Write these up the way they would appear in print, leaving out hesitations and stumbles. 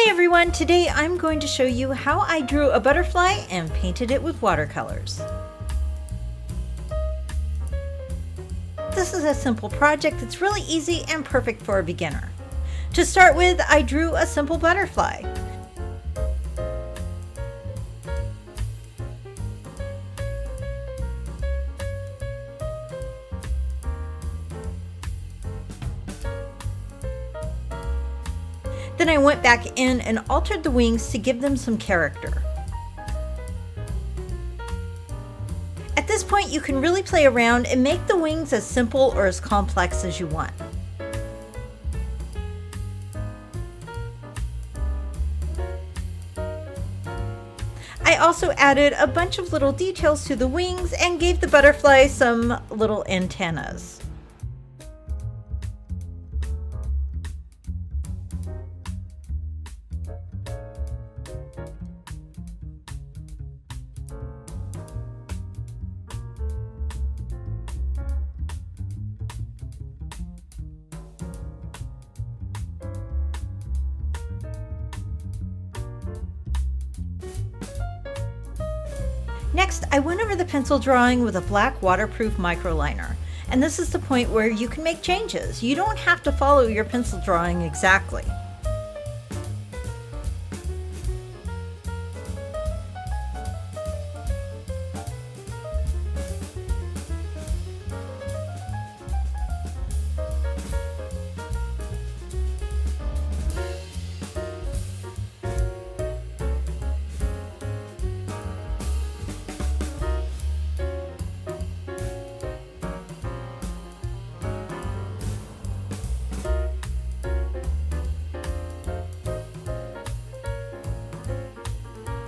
Hi everyone, today I'm going to show you how I drew a butterfly and painted it with watercolors. This is a simple project that's really easy and perfect for a beginner. To start with, I drew a simple butterfly. Then I went back in and altered the wings to give them some character. At this point, you can really play around and make the wings as simple or as complex as you want. I also added a bunch of little details to the wings and gave the butterfly some little antennas. Next, I went over the pencil drawing with a black waterproof microliner. And this is the point where you can make changes. You don't have to follow your pencil drawing exactly.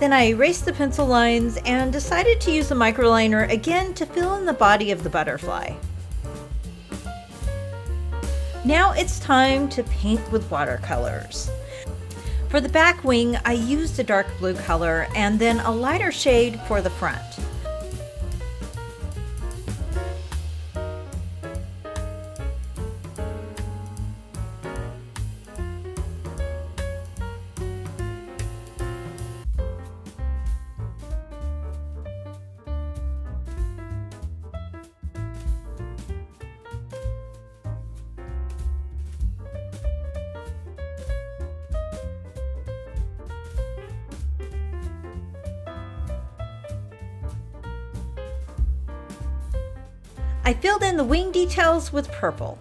Then I erased the pencil lines and decided to use the microliner again to fill in the body of the butterfly. Now it's time to paint with watercolors. For the back wing, I used a dark blue color and then a lighter shade for the front. I filled in the wing details with purple.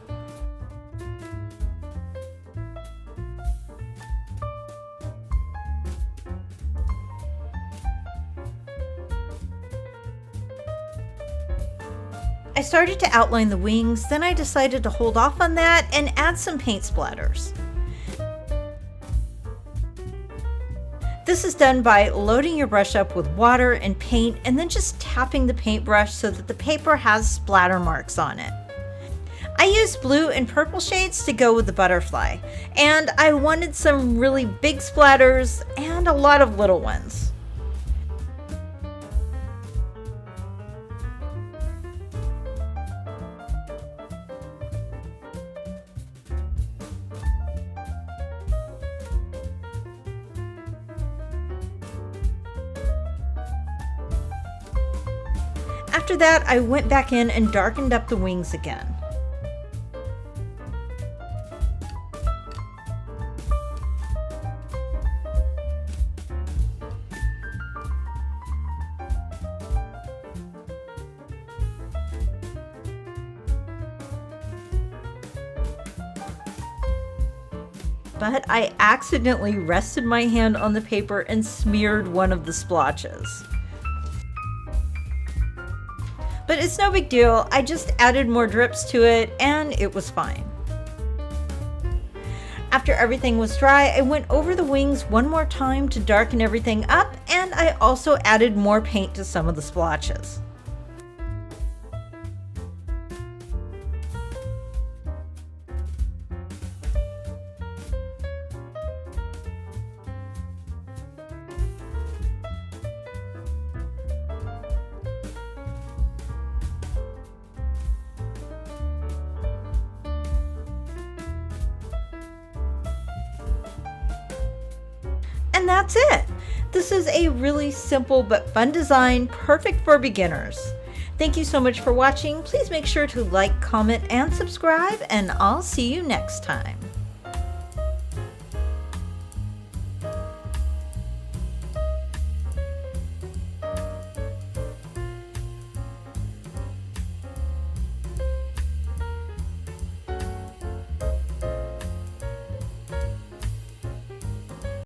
I started to outline the wings, then I decided to hold off on that and add some paint splatters. This is done by loading your brush up with water and paint and then just tapping the paintbrush so that the paper has splatter marks on it. I used blue and purple shades to go with the butterfly, and I wanted some really big splatters and a lot of little ones. After that, I went back in and darkened up the wings again. But I accidentally rested my hand on the paper and smeared one of the splotches. But it's no big deal, I just added more drips to it and it was fine. After everything was dry, I went over the wings one more time to darken everything up, and I also added more paint to some of the splotches. And that's it. This is a really simple but fun design, perfect for beginners. Thank you so much for watching. Please make sure to like, comment, and subscribe, and I'll see you next time.